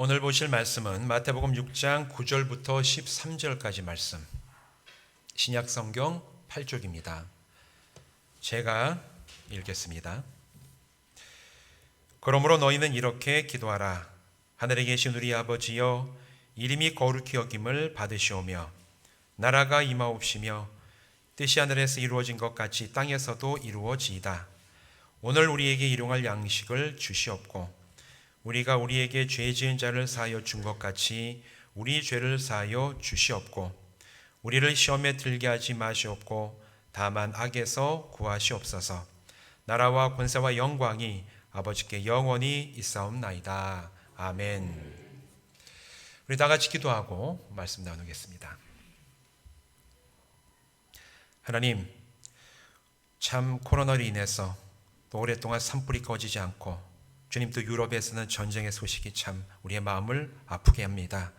오늘 보실 말씀은 마태복음 6장 9절부터 13절까지 말씀, 신약 성경 8쪽입니다. 제가 읽겠습니다. 그러므로 너희는 이렇게 기도하라. 하늘에 계신 우리 아버지여, 이름이 거룩히 여김을 받으시오며 나라가 임하옵시며 뜻이 하늘에서 이루어진 것 같이 땅에서도 이루어지이다. 오늘 우리에게 일용할 양식을 주시옵고 우리가 우리에게 죄 지은 자를 사하여 준 것 같이 우리 죄를 사하여 주시옵고 우리를 시험에 들게 하지 마시옵고 다만 악에서 구하시옵소서. 나라와 권세와 영광이 아버지께 영원히 있사옵나이다. 아멘. 우리 다 같이 기도하고 말씀 나누겠습니다. 하나님, 참 코로나로 인해서 또 오랫동안 산불이 꺼지지 않고 주님, 또 유럽에서는 전쟁의 소식이 참 우리의 마음을 아프게 합니다.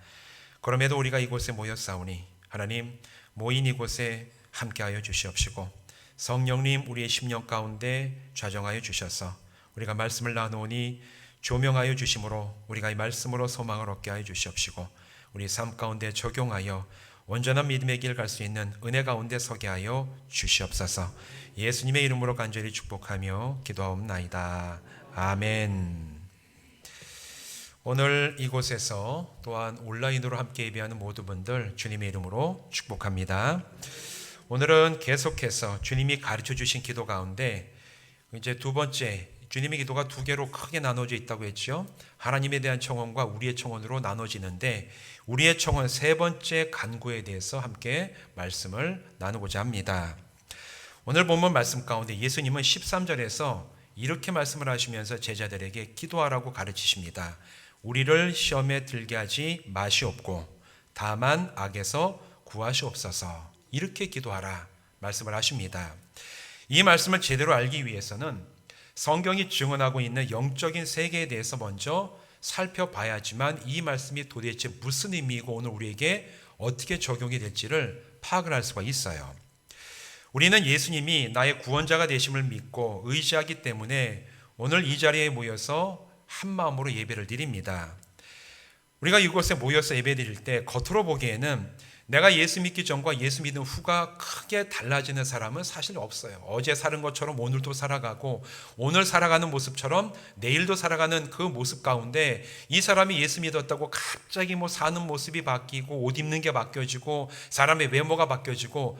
그럼에도 우리가 이곳에 모였사오니 하나님, 모인 이곳에 함께하여 주시옵시고 성령님 우리의 심령 가운데 좌정하여 주셔서 우리가 말씀을 나누오니 조명하여 주심으로 우리가 이 말씀으로 소망을 얻게 하여 주시옵시고 우리 삶 가운데 적용하여 온전한 믿음의 길 갈 수 있는 은혜 가운데 서게 하여 주시옵소서. 예수님의 이름으로 간절히 축복하며 기도하옵나이다. 아멘. 오늘 이곳에서 또한 온라인으로 함께 예배하는 모든 분들 주님의 이름으로 축복합니다. 오늘은 계속해서 주님이 가르쳐 주신 기도 가운데 이제 두 번째, 주님의 기도가 두 개로 크게 나눠져 있다고 했죠. 하나님에 대한 청원과 우리의 청원으로 나눠지는데 우리의 청원 세 번째 간구에 대해서 함께 말씀을 나누고자 합니다. 오늘 본문 말씀 가운데 예수님은 13절에서 이렇게 말씀을 하시면서 제자들에게 기도하라고 가르치십니다. 우리를 시험에 들게 하지 마시옵고 다만 악에서 구하시옵소서. 이렇게 기도하라 말씀을 하십니다. 이 말씀을 제대로 알기 위해서는 성경이 증언하고 있는 영적인 세계에 대해서 먼저 살펴봐야지만 이 말씀이 도대체 무슨 의미이고 오늘 우리에게 어떻게 적용이 될지를 파악을 할 수가 있어요. 우리는 예수님이 나의 구원자가 되심을 믿고 의지하기 때문에 오늘 이 자리에 모여서 한 마음으로 예배를 드립니다. 우리가 이곳에 모여서 예배 드릴 때 겉으로 보기에는 내가 예수 믿기 전과 예수 믿은 후가 크게 달라지는 사람은 사실 없어요. 어제 사는 것처럼 오늘도 살아가고 오늘 살아가는 모습처럼 내일도 살아가는 그 모습 가운데 이 사람이 예수 믿었다고 갑자기 사는 모습이 바뀌고 옷 입는 게 바뀌어지고 사람의 외모가 바뀌어지고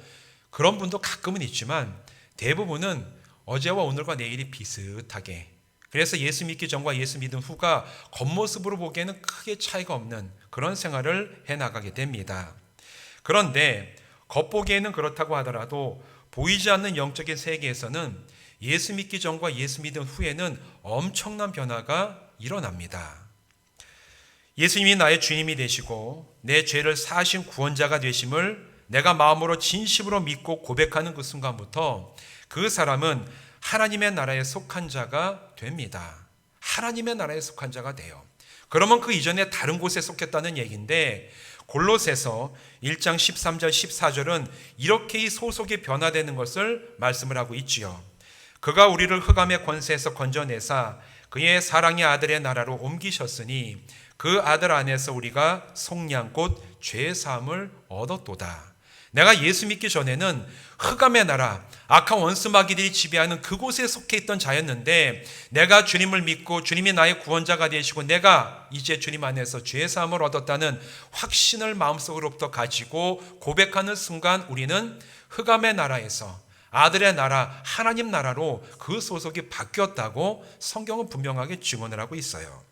그런 분도 가끔은 있지만 대부분은 어제와 오늘과 내일이 비슷하게, 그래서 예수 믿기 전과 예수 믿은 후가 겉모습으로 보기에는 크게 차이가 없는 그런 생활을 해나가게 됩니다. 그런데 겉보기에는 그렇다고 하더라도 보이지 않는 영적인 세계에서는 예수 믿기 전과 예수 믿은 후에는 엄청난 변화가 일어납니다. 예수님이 나의 주님이 되시고 내 죄를 사하신 구원자가 되심을 내가 마음으로 진심으로 믿고 고백하는 그 순간부터 그 사람은 하나님의 나라에 속한 자가 됩니다. 하나님의 나라에 속한 자가 돼요. 그러면 그 이전에 다른 곳에 속했다는 얘기인데 골로새서 1장 13절 14절은 이렇게 이 소속이 변화되는 것을 말씀을 하고 있지요. 그가 우리를 흑암의 권세에서 건져내사 그의 사랑의 아들의 나라로 옮기셨으니 그 아들 안에서 우리가 속량 곧 죄 사함을 얻었도다. 내가 예수 믿기 전에는 흑암의 나라, 악한 원수마귀들이 지배하는 그곳에 속해 있던 자였는데 내가 주님을 믿고 주님이 나의 구원자가 되시고 내가 이제 주님 안에서 죄 사함을 얻었다는 확신을 마음속으로부터 가지고 고백하는 순간 우리는 흑암의 나라에서 아들의 나라, 하나님 나라로 그 소속이 바뀌었다고 성경은 분명하게 증언을 하고 있어요.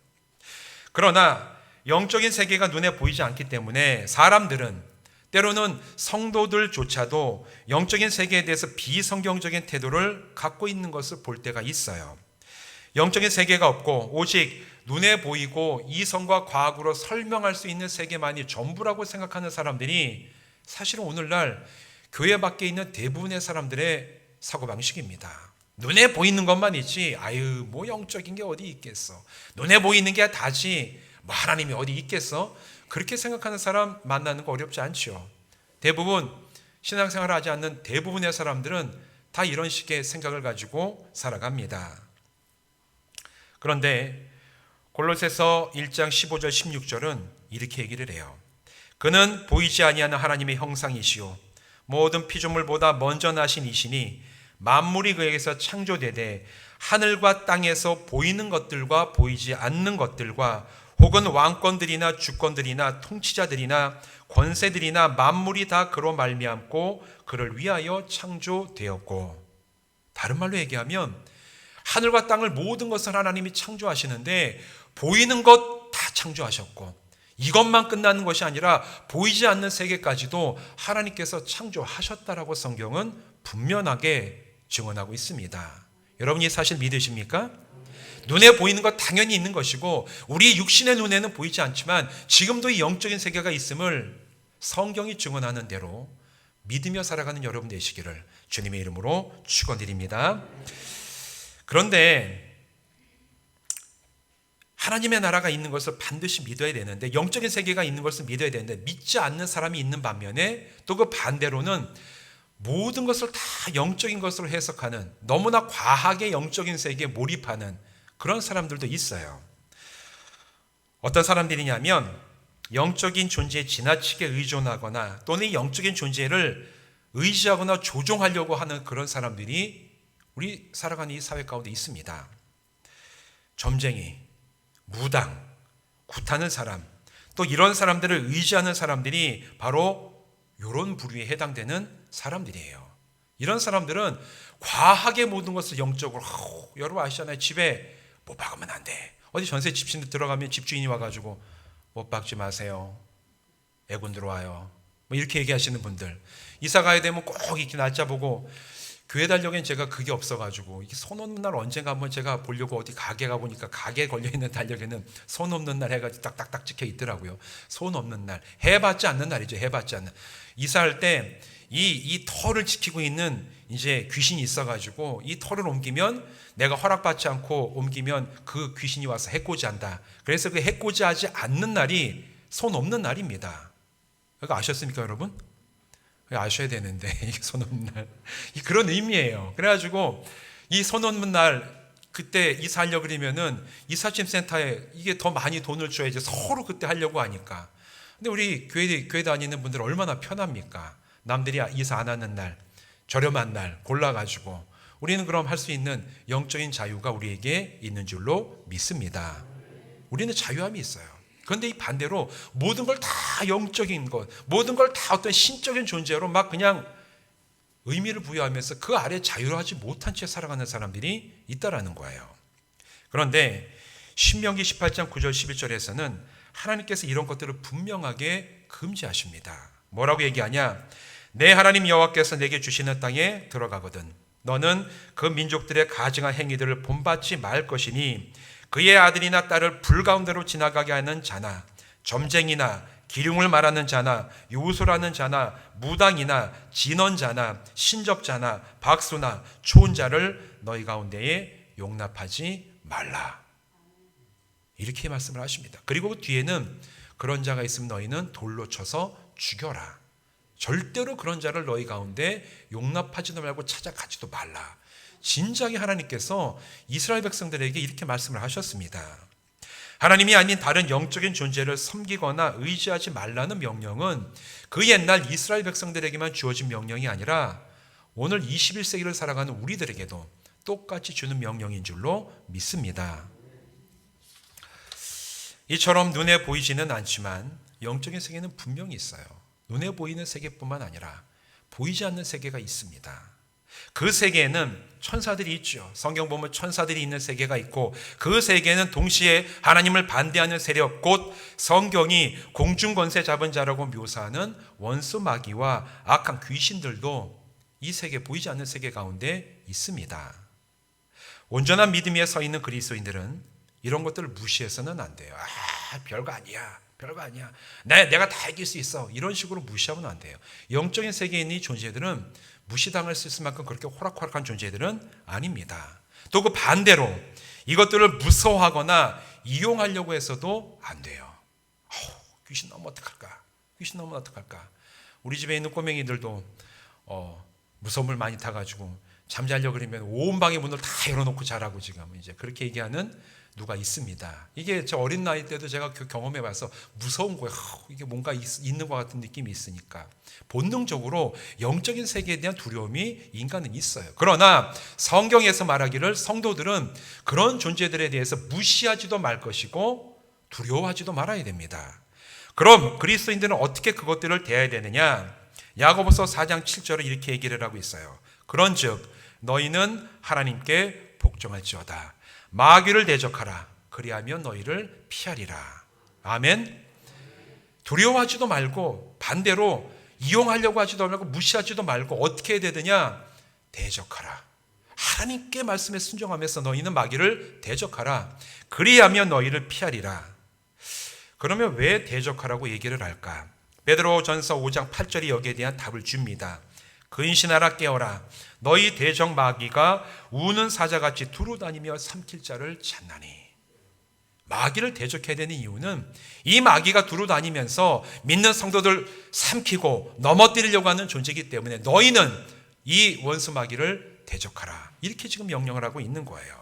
그러나 영적인 세계가 눈에 보이지 않기 때문에 사람들은 때로는 성도들조차도 영적인 세계에 대해서 비성경적인 태도를 갖고 있는 것을 볼 때가 있어요. 영적인 세계가 없고 오직 눈에 보이고 이성과 과학으로 설명할 수 있는 세계만이 전부라고 생각하는 사람들이 사실은 오늘날 교회 밖에 있는 대부분의 사람들의 사고방식입니다. 눈에 보이는 것만 있지 영적인 게 어디 있겠어. 눈에 보이는 게 다지 하나님이 어디 있겠어. 그렇게 생각하는 사람 만나는 거 어렵지 않죠. 대부분 신앙생활을 하지 않는 대부분의 사람들은 다 이런 식의 생각을 가지고 살아갑니다. 그런데 골로새서 1장 15절 16절은 이렇게 얘기를 해요. 그는 보이지 아니하는 하나님의 형상이시요 모든 피조물보다 먼저 나신 이시니 만물이 그에게서 창조되되 하늘과 땅에서 보이는 것들과 보이지 않는 것들과 혹은 왕권들이나 주권들이나 통치자들이나 권세들이나 만물이 다 그로 말미암고 그를 위하여 창조되었고, 다른 말로 얘기하면 하늘과 땅을 모든 것을 하나님이 창조하시는데 보이는 것 다 창조하셨고, 이것만 끝나는 것이 아니라 보이지 않는 세계까지도 하나님께서 창조하셨다라고 성경은 분명하게 증언하고 있습니다. 여러분 이 사실 믿으십니까? 눈에 보이는 것 당연히 있는 것이고 우리 육신의 눈에는 보이지 않지만 지금도 이 영적인 세계가 있음을 성경이 증언하는 대로 믿으며 살아가는 여러분 되시기를 주님의 이름으로 축원드립니다. 그런데 하나님의 나라가 있는 것을 반드시 믿어야 되는데, 영적인 세계가 있는 것을 믿어야 되는데 믿지 않는 사람이 있는 반면에 또 그 반대로는 모든 것을 다 영적인 것으로 해석하는, 너무나 과하게 영적인 세계에 몰입하는 그런 사람들도 있어요. 어떤 사람들이냐면 영적인 존재에 지나치게 의존하거나 또는 이 영적인 존재를 의지하거나 조종하려고 하는 그런 사람들이 우리 살아가는 이 사회 가운데 있습니다. 점쟁이, 무당, 굿하는 사람, 또 이런 사람들을 의지하는 사람들이 바로 이런 부류에 해당되는 사람들이에요. 이런 사람들은 과하게 모든 것을 영적으로, 여러분 아시잖아요. 집에 못 박으면 안 돼. 어디 전세 집신 들어가면 집주인이 와가지고 못 박지 마세요. 애군 들어와요. 뭐 이렇게 얘기하시는 분들, 이사 가야 되면 꼭 이렇게 날짜 보고, 교회 달력엔 제가 그게 없어가지고 이게 손 없는 날 언젠가 한번 제가 보려고 어디 가게 가보니까 가게에 걸려있는 달력에는 손 없는 날 해가지고 딱딱딱 찍혀 있더라고요. 손 없는 날, 해봤지 않는 날이죠. 해봤지 않는. 이사할 때 이 터를 지키고 있는 이제 귀신이 있어가지고 이 터를 옮기면, 내가 허락받지 않고 옮기면 그 귀신이 와서 해코지한다. 그래서 그 해코지하지 않는 날이 손 없는 날입니다. 이거 아셨습니까, 여러분? 아셔야 되는데 이게 손 없는 날, 그런 의미예요. 그래가지고 이 손 없는 날 그때 이사하려고 그러면은 이사짐센터에 이게 더 많이 돈을 줘야지 서로 그때 하려고 하니까. 근데 우리 교회 다니는 분들 얼마나 편합니까? 남들이 이사 안 하는 날, 저렴한 날 골라가지고 우리는 그럼 할 수 있는 영적인 자유가 우리에게 있는 줄로 믿습니다. 우리는 자유함이 있어요. 그런데 이 반대로 모든 걸 다 영적인 것, 모든 걸 다 어떤 신적인 존재로 막 그냥 의미를 부여하면서 그 아래 자유로하지 못한 채 살아가는 사람들이 있다라는 거예요. 그런데 신명기 18장 9절 11절에서는 하나님께서 이런 것들을 분명하게 금지하십니다. 뭐라고 얘기하냐? 내 하나님 여호와께서 내게 주시는 땅에 들어가거든 너는 그 민족들의 가증한 행위들을 본받지 말 것이니 그의 아들이나 딸을 불 가운데로 지나가게 하는 자나 점쟁이나 기륭을 말하는 자나 요술하는 자나 무당이나 진언자나 신접자나 박수나 초혼자를 너희 가운데에 용납하지 말라. 이렇게 말씀을 하십니다. 그리고 뒤에는 그런 자가 있으면 너희는 돌로 쳐서 죽여라. 절대로 그런 자를 너희 가운데 용납하지도 말고 찾아가지도 말라. 진작에 하나님께서 이스라엘 백성들에게 이렇게 말씀을 하셨습니다. 하나님이 아닌 다른 영적인 존재를 섬기거나 의지하지 말라는 명령은 그 옛날 이스라엘 백성들에게만 주어진 명령이 아니라 오늘 21세기를 살아가는 우리들에게도 똑같이 주는 명령인 줄로 믿습니다. 이처럼 눈에 보이지는 않지만 영적인 세계는 분명히 있어요. 눈에 보이는 세계뿐만 아니라 보이지 않는 세계가 있습니다. 그 세계에는 천사들이 있죠. 성경 보면 천사들이 있는 세계가 있고 그 세계는 동시에 하나님을 반대하는 세력, 곧 성경이 공중권세 잡은 자라고 묘사하는 원수 마귀와 악한 귀신들도 이 세계, 보이지 않는 세계 가운데 있습니다. 온전한 믿음 위에 서 있는 그리스도인들은 이런 것들을 무시해서는 안 돼요. 별거 아니야. 별거 아니야. 내가 다 이길 수 있어. 이런 식으로 무시하면 안 돼요. 영적인 세계에 있는 이 존재들은 무시당할 수 있을 만큼 그렇게 호락호락한 존재들은 아닙니다. 또 그 반대로 이것들을 무서워하거나 이용하려고 해서도 안 돼요. 귀신 나오면 어떡할까? 귀신 나오면 어떡할까? 우리 집에 있는 꼬맹이들도 무서움을 많이 타가지고 잠자려고 그러면 온 방의 문을 다 열어놓고 자라고 지금 이제 그렇게 얘기하는 누가 있습니다. 이게 저 어린 나이 때도 제가 경험해 봐서 무서운 거예요. 이게 뭔가 있는 것 같은 느낌이 있으니까. 본능적으로 영적인 세계에 대한 두려움이 인간은 있어요. 그러나 성경에서 말하기를 성도들은 그런 존재들에 대해서 무시하지도 말 것이고 두려워하지도 말아야 됩니다. 그럼 그리스도인들은 어떻게 그것들을 대해야 되느냐? 야고보서 4장 7절에 이렇게 얘기를 하고 있어요. 그런즉 너희는 하나님께 복종할지어다. 마귀를 대적하라. 그리하면 너희를 피하리라. 아멘. 두려워하지도 말고 반대로 이용하려고 하지도 말고 무시하지도 말고 어떻게 해야 되느냐? 대적하라. 하나님께 말씀에 순종하면서 너희는 마귀를 대적하라. 그리하면 너희를 피하리라. 그러면 왜 대적하라고 얘기를 할까? 베드로전서 5장 8절이 여기에 대한 답을 줍니다. 근신하라 깨어라. 너희 대적 마귀가 우는 사자같이 두루다니며 삼킬 자를 찾나니. 마귀를 대적해야 되는 이유는 이 마귀가 두루다니면서 믿는 성도들 삼키고 넘어뜨리려고 하는 존재이기 때문에 너희는 이 원수 마귀를 대적하라. 이렇게 지금 명령을 하고 있는 거예요.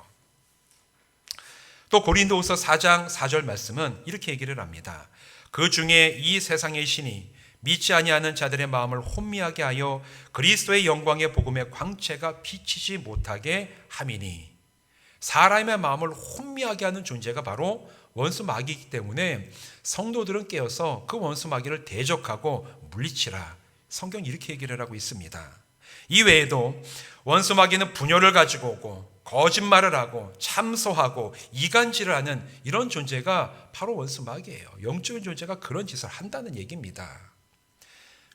또 고린도후서 4장 4절 말씀은 이렇게 얘기를 합니다. 그 중에 이 세상의 신이 믿지 아니하는 자들의 마음을 혼미하게 하여 그리스도의 영광의 복음의 광채가 비치지 못하게 함이니. 사람의 마음을 혼미하게 하는 존재가 바로 원수 마귀이기 때문에 성도들은 깨어서 그 원수 마귀를 대적하고 물리치라. 성경이 이렇게 얘기를 하고 있습니다. 이 외에도 원수 마귀는 분열을 가지고 오고 거짓말을 하고 참소하고 이간질을 하는 이런 존재가 바로 원수 마귀예요. 영적인 존재가 그런 짓을 한다는 얘기입니다.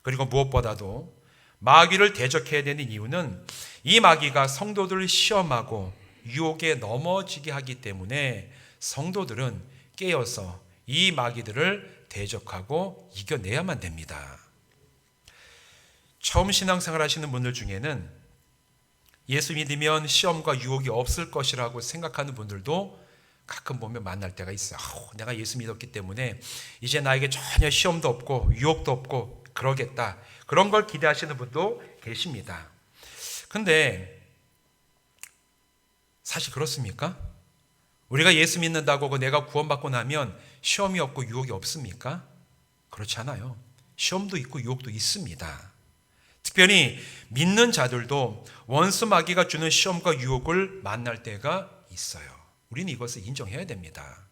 그리고 무엇보다도 마귀를 대적해야 되는 이유는 이 마귀가 성도들을 시험하고 유혹에 넘어지게 하기 때문에 성도들은 깨어서 이 마귀들을 대적하고 이겨내야만 됩니다. 처음 신앙생활 하시는 분들 중에는 예수 믿으면 시험과 유혹이 없을 것이라고 생각하는 분들도 가끔 보면 만날 때가 있어요. 내가 예수 믿었기 때문에 이제 나에게 전혀 시험도 없고 유혹도 없고 그러겠다. 그런 걸 기대하시는 분도 계십니다. 근데 사실 그렇습니까? 우리가 예수 믿는다고 내가 구원받고 나면 시험이 없고 유혹이 없습니까? 그렇지 않아요. 시험도 있고 유혹도 있습니다. 특별히 믿는 자들도 원수 마귀가 주는 시험과 유혹을 만날 때가 있어요. 우리는 이것을 인정해야 됩니다.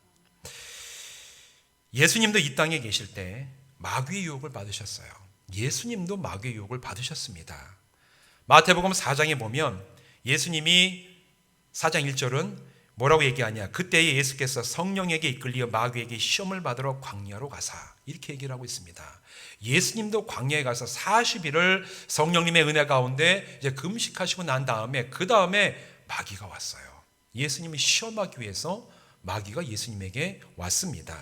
예수님도 이 땅에 계실 때 마귀의 유혹을 받으셨어요. 예수님도 마귀의 유혹을 받으셨습니다. 마태복음 4장에 보면 예수님이 4장 1절은 뭐라고 얘기하냐? 그때에 예수께서 성령에게 이끌리어 마귀에게 시험을 받으러 광야로 가사. 이렇게 얘기를 하고 있습니다. 예수님도 광야에 가서 40일을 성령님의 은혜 가운데 이제 금식하시고 난 다음에 그 다음에 마귀가 왔어요. 예수님을 시험하기 위해서 마귀가 예수님에게 왔습니다.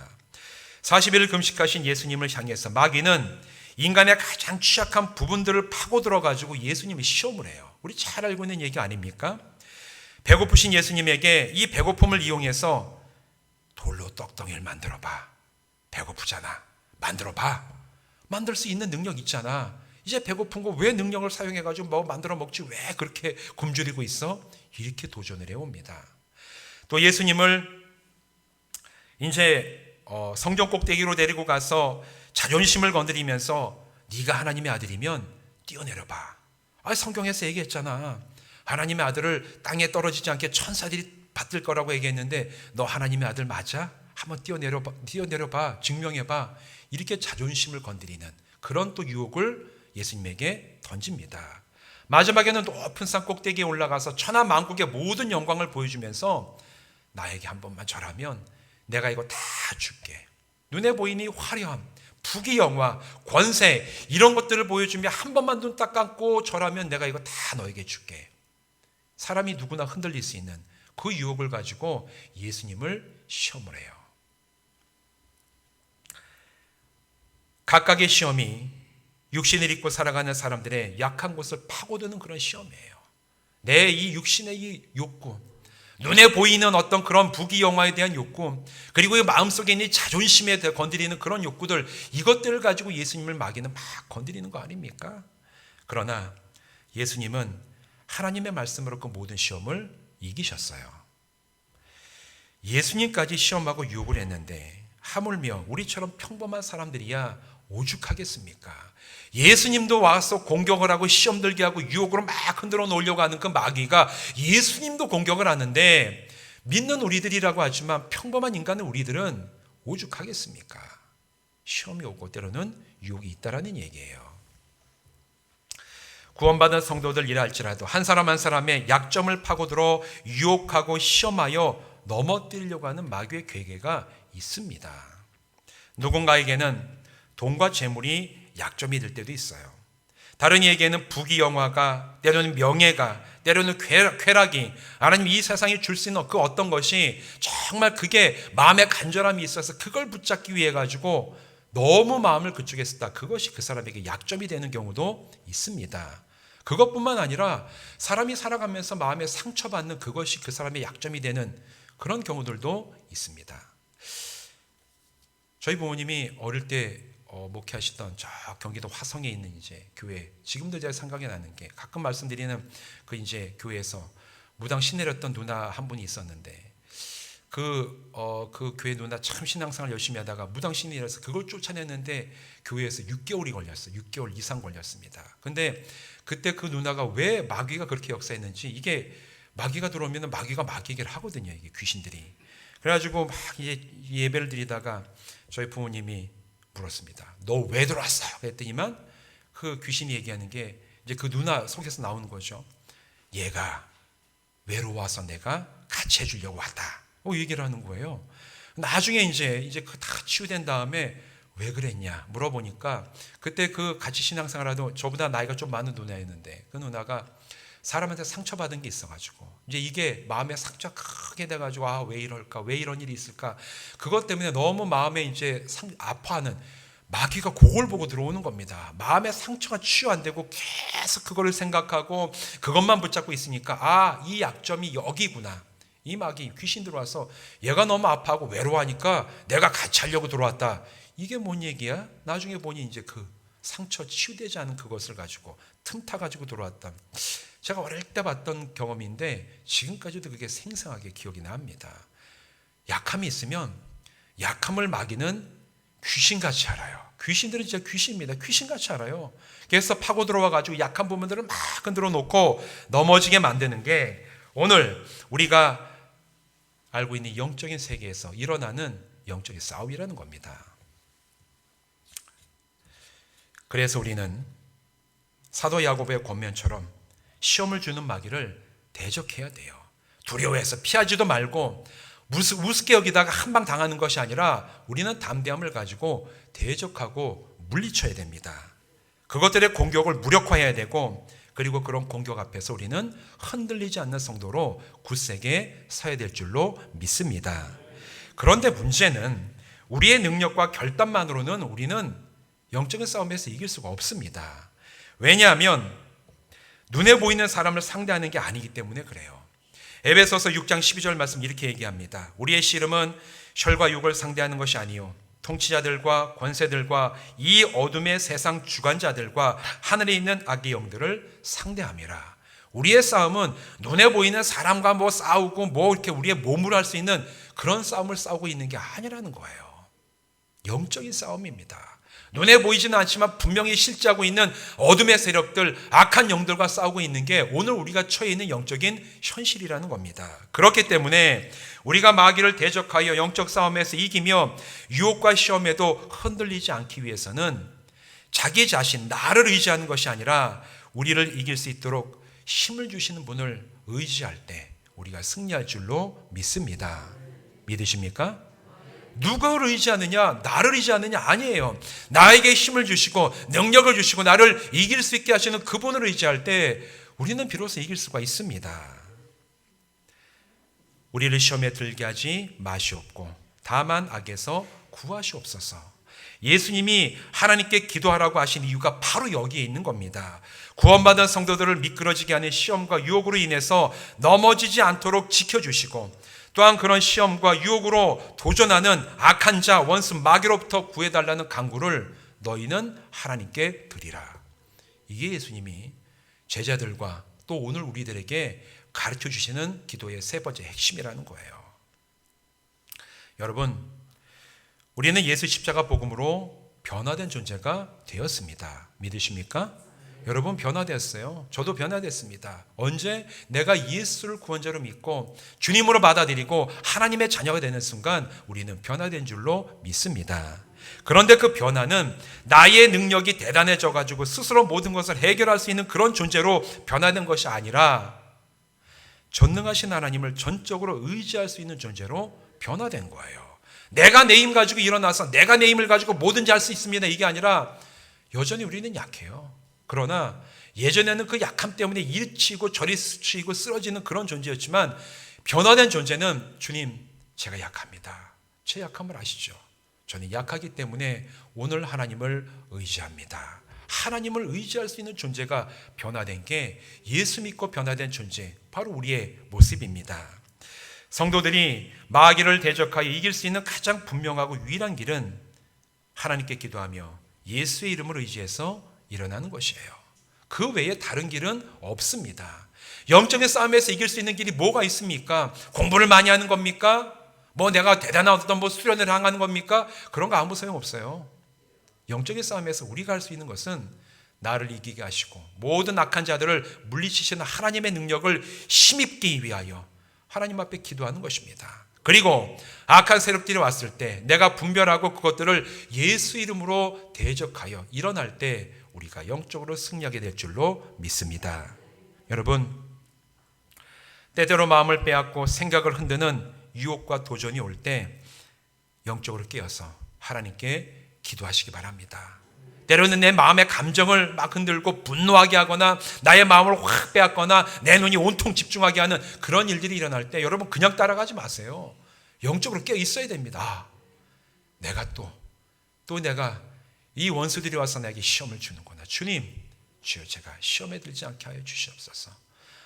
40일을 금식하신 예수님을 향해서 마귀는 인간의 가장 취약한 부분들을 파고 들어가지고 예수님을 시험을 해요. 우리 잘 알고 있는 얘기 아닙니까? 배고프신 예수님에게 이 배고픔을 이용해서 돌로 떡덩이를 만들어봐. 배고프잖아. 만들어봐. 만들 수 있는 능력 있잖아. 이제 배고픈 거 왜 능력을 사용해가지고 뭐 만들어 먹지 왜 그렇게 굶주리고 있어? 이렇게 도전을 해옵니다. 또 예수님을 이제 성전 꼭대기로 데리고 가서 자존심을 건드리면서 네가 하나님의 아들이면 뛰어내려봐. 성경에서 얘기했잖아. 하나님의 아들을 땅에 떨어지지 않게 천사들이 받들 거라고 얘기했는데 너 하나님의 아들 맞아? 한번 뛰어내려봐. 증명해봐. 이렇게 자존심을 건드리는 그런 또 유혹을 예수님에게 던집니다. 마지막에는 높은 산 꼭대기에 올라가서 천하 만국의 모든 영광을 보여주면서 나에게 한 번만 절하면 내가 이거 다 줄게. 눈에 보이니 화려함, 부귀영화, 권세 이런 것들을 보여주며 한 번만 눈 딱 감고 절하면 내가 이거 다 너에게 줄게. 사람이 누구나 흔들릴 수 있는 그 유혹을 가지고 예수님을 시험을 해요. 각각의 시험이 육신을 입고 살아가는 사람들의 약한 곳을 파고드는 그런 시험이에요. 내 이 육신의 이 욕구, 눈에 보이는 어떤 그런 부귀영화에 대한 욕구, 그리고 이 마음속에 있는 자존심에 대해 건드리는 그런 욕구들, 이것들을 가지고 예수님을 마귀는 막 건드리는 거 아닙니까? 그러나 예수님은 하나님의 말씀으로 그 모든 시험을 이기셨어요. 예수님까지 시험하고 유혹을 했는데 하물며 우리처럼 평범한 사람들이야 오죽하겠습니까? 예수님도 와서 공격을 하고 시험 들게 하고 유혹으로 막 흔들어 놓으려고 하는 그 마귀가 예수님도 공격을 하는데 믿는 우리들이라고 하지만 평범한 인간은 우리들은 오죽하겠습니까? 시험이 오고 때로는 유혹이 있다라는 얘기예요. 구원받은 성도들이라 할지라도 한 사람 한 사람의 약점을 파고들어 유혹하고 시험하여 넘어뜨리려고 하는 마귀의 괴계가 있습니다. 누군가에게는 돈과 재물이 약점이 될 때도 있어요. 다른 이에게는 부귀영화가, 때로는 명예가, 때로는 쾌락이, 아니면 이 세상이 줄 수 있는 그 어떤 것이 정말 그게 마음에 간절함이 있어서 그걸 붙잡기 위해 가지고 너무 마음을 그쪽에 쓰다. 그것이 그 사람에게 약점이 되는 경우도 있습니다. 그것뿐만 아니라 사람이 살아가면서 마음에 상처받는 그것이 그 사람의 약점이 되는 그런 경우들도 있습니다. 저희 부모님이 어릴 때 목회하시던 저 경기도 화성에 있는 이제 교회, 지금도 제가 생각이 나는 게 가끔 말씀드리는 그 이제 교회에서 무당 신내렸던 누나 한 분이 있었는데 그 교회 누나 참 신앙생활 열심히 하다가 무당 신이라서 그걸 쫓아냈는데 교회에서 6개월이 걸렸어요. 6개월 이상 걸렸습니다. 근데 그때 그 누나가 왜 마귀가 그렇게 역사했는지, 이게 마귀가 들어오면 마귀가 마귀 얘기를 하거든요. 이게 귀신들이. 그래가지고 막 이제 예배를 드리다가 저희 부모님이 물었습니다. 너 왜 들어왔어? 그랬더니만 그 귀신이 얘기하는 게 이제 그 누나 속에서 나오는 거죠. 얘가 외로워서 내가 같이 해주려고 왔다. 얘기를 하는 거예요. 나중에 이제 그 다 치유된 다음에 왜 그랬냐 물어보니까 그때 그 같이 신앙생활하던 저보다 나이가 좀 많은 누나였는데 그 누나가 사람한테 상처받은 게 있어가지고 이제 이게 마음에 상처가 크게 돼가지고 왜 이럴까, 왜 이런 일이 있을까, 그것 때문에 너무 마음에 이제 아파하는 마귀가 그걸 보고 들어오는 겁니다. 마음의 상처가 치유 안 되고 계속 그거를 생각하고 그것만 붙잡고 있으니까 이 약점이 여기구나. 이 마귀 귀신 들어와서 얘가 너무 아파하고 외로워하니까 내가 같이 하려고 들어왔다. 이게 뭔 얘기야? 나중에 보니 이제 그 상처 치유되지 않은 그것을 가지고 틈타 가지고 들어왔다. 제가 어릴 때 봤던 경험인데 지금까지도 그게 생생하게 기억이 납니다. 약함이 있으면 약함을 마귀는 귀신같이 알아요. 귀신들은 진짜 귀신입니다. 귀신같이 알아요. 그래서 파고 들어와 가지고 약한 부분들을 막 흔들어 놓고 넘어지게 만드는 게 오늘 우리가 알고 있는 영적인 세계에서 일어나는 영적인 싸움이라는 겁니다. 그래서 우리는 사도 야고보의 권면처럼 시험을 주는 마귀를 대적해야 돼요. 두려워해서 피하지도 말고 우습게 여기다가 한 방 당하는 것이 아니라 우리는 담대함을 가지고 대적하고 물리쳐야 됩니다. 그것들의 공격을 무력화해야 되고, 그리고 그런 공격 앞에서 우리는 흔들리지 않는 성도로 굳세게 서야 될 줄로 믿습니다. 그런데 문제는 우리의 능력과 결단만으로는 우리는 영적인 싸움에서 이길 수가 없습니다. 왜냐하면 눈에 보이는 사람을 상대하는 게 아니기 때문에 그래요. 에베소서 6장 12절 말씀 이렇게 얘기합니다. 우리의 씨름은 혈과 육을 상대하는 것이 아니요 통치자들과 권세들과 이 어둠의 세상 주관자들과 하늘에 있는 악의 영들을 상대함이라. 우리의 싸움은 눈에 보이는 사람과 싸우고 이렇게 우리의 몸으로 할 수 있는 그런 싸움을 싸우고 있는 게 아니라는 거예요. 영적인 싸움입니다. 눈에 보이지는 않지만 분명히 실제하고 있는 어둠의 세력들, 악한 영들과 싸우고 있는 게 오늘 우리가 처해 있는 영적인 현실이라는 겁니다. 그렇기 때문에 우리가 마귀를 대적하여 영적 싸움에서 이기며 유혹과 시험에도 흔들리지 않기 위해서는 자기 자신, 나를 의지하는 것이 아니라 우리를 이길 수 있도록 힘을 주시는 분을 의지할 때 우리가 승리할 줄로 믿습니다. 믿으십니까? 누구를 의지하느냐? 나를 의지하느냐? 아니에요. 나에게 힘을 주시고 능력을 주시고 나를 이길 수 있게 하시는 그분을 의지할 때 우리는 비로소 이길 수가 있습니다. 우리를 시험에 들게 하지 마시옵고 다만 악에서 구하시옵소서. 예수님이 하나님께 기도하라고 하신 이유가 바로 여기에 있는 겁니다. 구원받은 성도들을 미끄러지게 하는 시험과 유혹으로 인해서 넘어지지 않도록 지켜주시고, 또한 그런 시험과 유혹으로 도전하는 악한 자, 원수 마귀로부터 구해달라는 간구를 너희는 하나님께 드리라. 이게 예수님이 제자들과 또 오늘 우리들에게 가르쳐 주시는 기도의 세 번째 핵심이라는 거예요. 여러분, 우리는 예수 십자가 복음으로 변화된 존재가 되었습니다. 믿으십니까? 여러분 변화됐어요. 저도 변화됐습니다. 언제? 내가 예수를 구원자로 믿고 주님으로 받아들이고 하나님의 자녀가 되는 순간 우리는 변화된 줄로 믿습니다. 그런데 그 변화는 나의 능력이 대단해져 가지고 스스로 모든 것을 해결할 수 있는 그런 존재로 변화된 것이 아니라 전능하신 하나님을 전적으로 의지할 수 있는 존재로 변화된 거예요. 내가 내 힘 가지고 일어나서 내가 내 힘을 가지고 뭐든지 할 수 있습니다. 이게 아니라 여전히 우리는 약해요. 그러나 예전에는 그 약함 때문에 일치고 저리 치고 쓰러지는 그런 존재였지만 변화된 존재는 주님, 제가 약합니다. 제 약함을 아시죠? 저는 약하기 때문에 오늘 하나님을 의지합니다. 하나님을 의지할 수 있는 존재가 변화된 게 예수 믿고 변화된 존재, 바로 우리의 모습입니다. 성도들이 마귀를 대적하여 이길 수 있는 가장 분명하고 유일한 길은 하나님께 기도하며 예수의 이름을 의지해서 일어나는 것이에요. 그 외에 다른 길은 없습니다. 영적인 싸움에서 이길 수 있는 길이 뭐가 있습니까? 공부를 많이 하는 겁니까? 뭐 내가 대단한 어떤 수련을 향하는 겁니까? 그런 거 아무 소용없어요. 영적인 싸움에서 우리가 할 수 있는 것은 나를 이기게 하시고 모든 악한 자들을 물리치시는 하나님의 능력을 힘입기 위하여 하나님 앞에 기도하는 것입니다. 그리고 악한 세력들이 왔을 때 내가 분별하고 그것들을 예수 이름으로 대적하여 일어날 때 우리가 영적으로 승리하게 될 줄로 믿습니다. 여러분, 때때로 마음을 빼앗고 생각을 흔드는 유혹과 도전이 올 때 영적으로 깨어서 하나님께 기도하시기 바랍니다. 때로는 내 마음의 감정을 막 흔들고 분노하게 하거나 나의 마음을 확 빼앗거나 내 눈이 온통 집중하게 하는 그런 일들이 일어날 때 여러분 그냥 따라가지 마세요. 영적으로 깨어 있어야 됩니다. 내가 내가 이 원수들이 와서 나에게 시험을 주는구나. 주님, 주여 제가 시험에 들지 않게 하여 주시옵소서.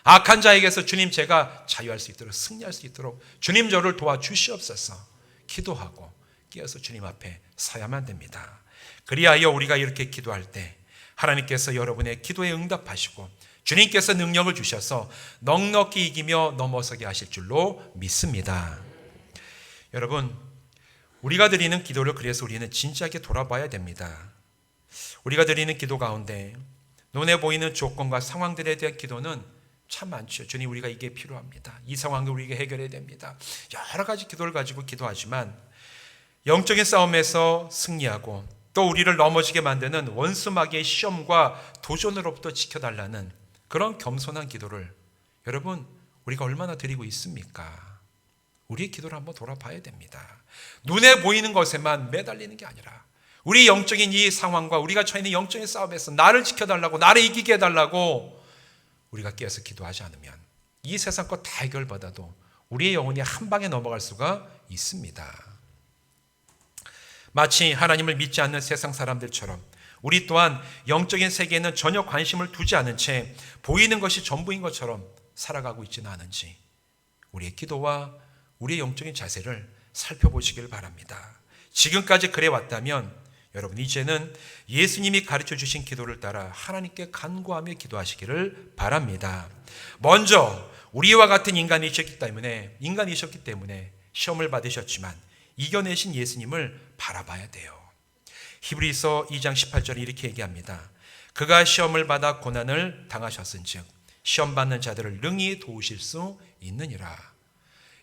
악한 자에게서 주님 제가 자유할 수 있도록 승리할 수 있도록 주님 저를 도와주시옵소서. 기도하고 깨어서 주님 앞에 서야만 됩니다. 그리하여 우리가 이렇게 기도할 때 하나님께서 여러분의 기도에 응답하시고 주님께서 능력을 주셔서 넉넉히 이기며 넘어서게 하실 줄로 믿습니다. 여러분, 우리가 드리는 기도를 그래서 우리는 진지하게 돌아봐야 됩니다. 우리가 드리는 기도 가운데 눈에 보이는 조건과 상황들에 대한 기도는 참 많죠. 주님, 우리가 이게 필요합니다. 이 상황을 우리가 해결해야 됩니다. 여러 가지 기도를 가지고 기도하지만 영적인 싸움에서 승리하고 또 우리를 넘어지게 만드는 원수마귀의 시험과 도전으로부터 지켜달라는 그런 겸손한 기도를 여러분 우리가 얼마나 드리고 있습니까? 우리의 기도를 한번 돌아봐야 됩니다. 눈에 보이는 것에만 매달리는 게 아니라 우리 영적인 이 상황과 우리가 처해 있는 영적인 싸움에서 나를 지켜달라고 나를 이기게 해달라고 우리가 깨어서 기도하지 않으면 이 세상 것 다 해결받아도 우리의 영혼이 한 방에 넘어갈 수가 있습니다. 마치 하나님을 믿지 않는 세상 사람들처럼 우리 또한 영적인 세계에는 전혀 관심을 두지 않은 채 보이는 것이 전부인 것처럼 살아가고 있지는 않은지 우리의 기도와 우리의 영적인 자세를 살펴보시길 바랍니다. 지금까지 그래 왔다면 여러분 이제는 예수님이 가르쳐 주신 기도를 따라 하나님께 간구하며 기도하시기를 바랍니다. 먼저 우리와 같은 인간이셨기 때문에 시험을 받으셨지만 이겨내신 예수님을 바라봐야 돼요. 히브리서 2장 18절에 이렇게 얘기합니다. 그가 시험을 받아 고난을 당하셨은즉 시험 받는 자들을 능히 도우실 수 있느니라.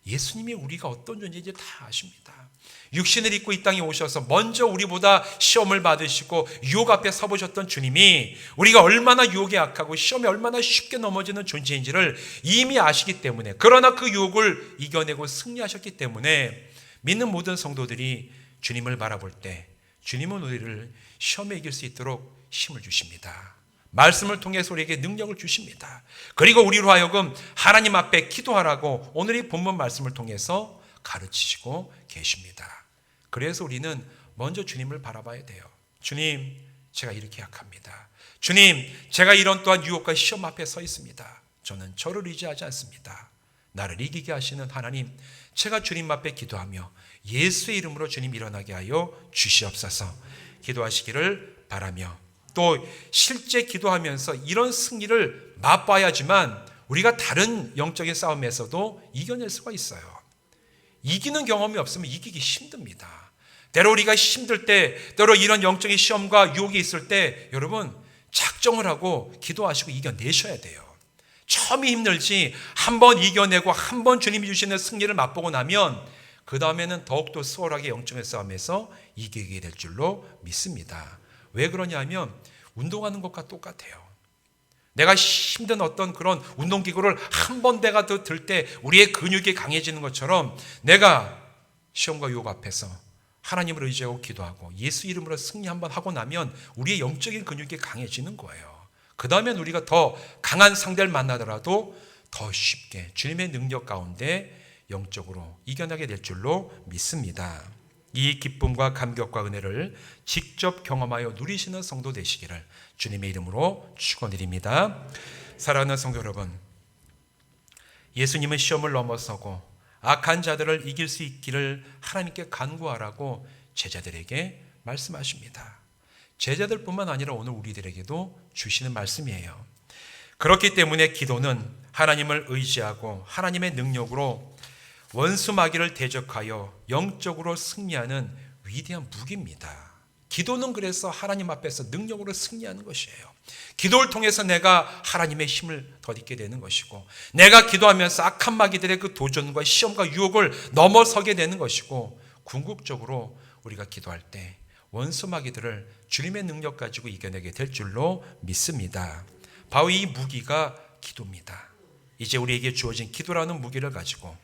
예수님이 우리가 어떤 존재인지 다 아십니다. 육신을 입고 이 땅에 오셔서 먼저 우리보다 시험을 받으시고 유혹 앞에 서보셨던 주님이 우리가 얼마나 유혹에 약하고 시험에 얼마나 쉽게 넘어지는 존재인지를 이미 아시기 때문에, 그러나 그 유혹을 이겨내고 승리하셨기 때문에 믿는 모든 성도들이 주님을 바라볼 때 주님은 우리를 시험에 이길 수 있도록 힘을 주십니다. 말씀을 통해서 우리에게 능력을 주십니다. 그리고 우리로 하여금 하나님 앞에 기도하라고 오늘 이 본문 말씀을 통해서 가르치시고 계십니다. 그래서 우리는 먼저 주님을 바라봐야 돼요. 주님, 제가 이렇게 약합니다. 주님, 제가 이런 또한 유혹과 시험 앞에 서 있습니다. 저는 저를 의지하지 않습니다. 나를 이기게 하시는 하나님, 제가 주님 앞에 기도하며 예수의 이름으로 주님 일어나게 하여 주시옵소서. 기도하시기를 바라며 또 실제 기도하면서 이런 승리를 맛봐야지만 우리가 다른 영적인 싸움에서도 이겨낼 수가 있어요. 이기는 경험이 없으면 이기기 힘듭니다. 때로 우리가 힘들 때, 때로 이런 영적인 시험과 유혹이 있을 때 여러분 작정을 하고 기도하시고 이겨내셔야 돼요. 처음이 힘들지 한 번 이겨내고 한 번 주님이 주시는 승리를 맛보고 나면 그 다음에는 더욱더 수월하게 영적인 싸움에서 이기게 될 줄로 믿습니다. 왜 그러냐 하면 운동하는 것과 똑같아요. 내가 힘든 어떤 그런 운동기구를 한 번 내가 더 들 때 우리의 근육이 강해지는 것처럼 내가 시험과 유혹 앞에서 하나님을 의지하고 기도하고 예수 이름으로 승리 한번 하고 나면 우리의 영적인 근육이 강해지는 거예요. 그 다음엔 우리가 더 강한 상대를 만나더라도 더 쉽게 주님의 능력 가운데 영적으로 이겨나게 될 줄로 믿습니다. 이 기쁨과 감격과 은혜를 직접 경험하여 누리시는 성도 되시기를 주님의 이름으로 축원드립니다. 사랑하는 성도 여러분, 예수님은 시험을 넘어서고 악한 자들을 이길 수 있기를 하나님께 간구하라고 제자들에게 말씀하십니다. 제자들뿐만 아니라 오늘 우리들에게도 주시는 말씀이에요. 그렇기 때문에 기도는 하나님을 의지하고 하나님의 능력으로 원수 마귀를 대적하여 영적으로 승리하는 위대한 무기입니다. 기도는 그래서 하나님 앞에서 능력으로 승리하는 것이에요. 기도를 통해서 내가 하나님의 힘을 덧입게 되는 것이고, 내가 기도하면서 악한 마귀들의 그 도전과 시험과 유혹을 넘어서게 되는 것이고, 궁극적으로 우리가 기도할 때 원수 마귀들을 주님의 능력 가지고 이겨내게 될 줄로 믿습니다. 바로 이 무기가 기도입니다. 이제 우리에게 주어진 기도라는 무기를 가지고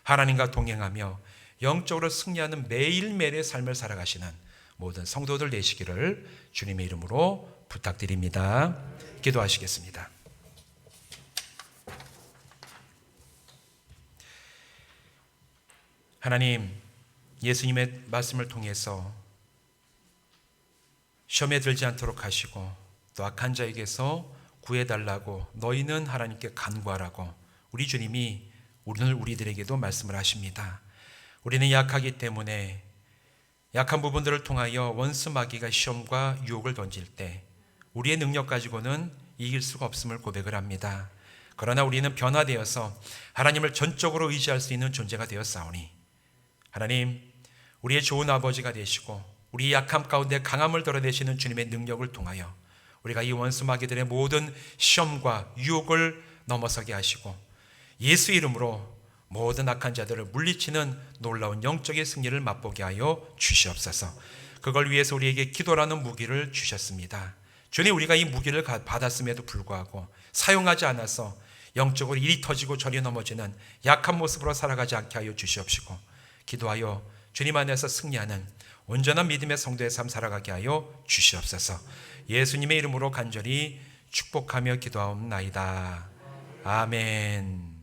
하나님과 동행하며 영적으로 승리하는 매일매일의 삶을 살아가시는 모든 성도들 되시기를 주님의 이름으로 부탁드립니다. 기도하시겠습니다. 하나님, 예수님의 말씀을 통해서 시험에 들지 않도록 하시고 또 악한 자에게서 구해달라고 너희는 하나님께 간구하라고 우리 주님이 오늘 우리들에게도 말씀을 하십니다. 우리는 약하기 때문에 약한 부분들을 통하여 원수 마귀가 시험과 유혹을 던질 때 우리의 능력 가지고는 이길 수가 없음을 고백을 합니다. 그러나 우리는 변화되어서 하나님을 전적으로 의지할 수 있는 존재가 되었사오니 하나님, 우리의 좋은 아버지가 되시고 우리 약함 가운데 강함을 드러내시는 주님의 능력을 통하여 우리가 이 원수 마귀들의 모든 시험과 유혹을 넘어서게 하시고 예수 이름으로 모든 악한 자들을 물리치는 놀라운 영적인 승리를 맛보게 하여 주시옵소서. 그걸 위해서 우리에게 기도라는 무기를 주셨습니다. 주님, 우리가 이 무기를 받았음에도 불구하고 사용하지 않아서 영적으로 이리 터지고 저리 넘어지는 약한 모습으로 살아가지 않게 하여 주시옵시고 기도하여 주님 안에서 승리하는 온전한 믿음의 성도의 삶 살아가게 하여 주시옵소서. 예수님의 이름으로 간절히 축복하며 기도하옵나이다. 아멘.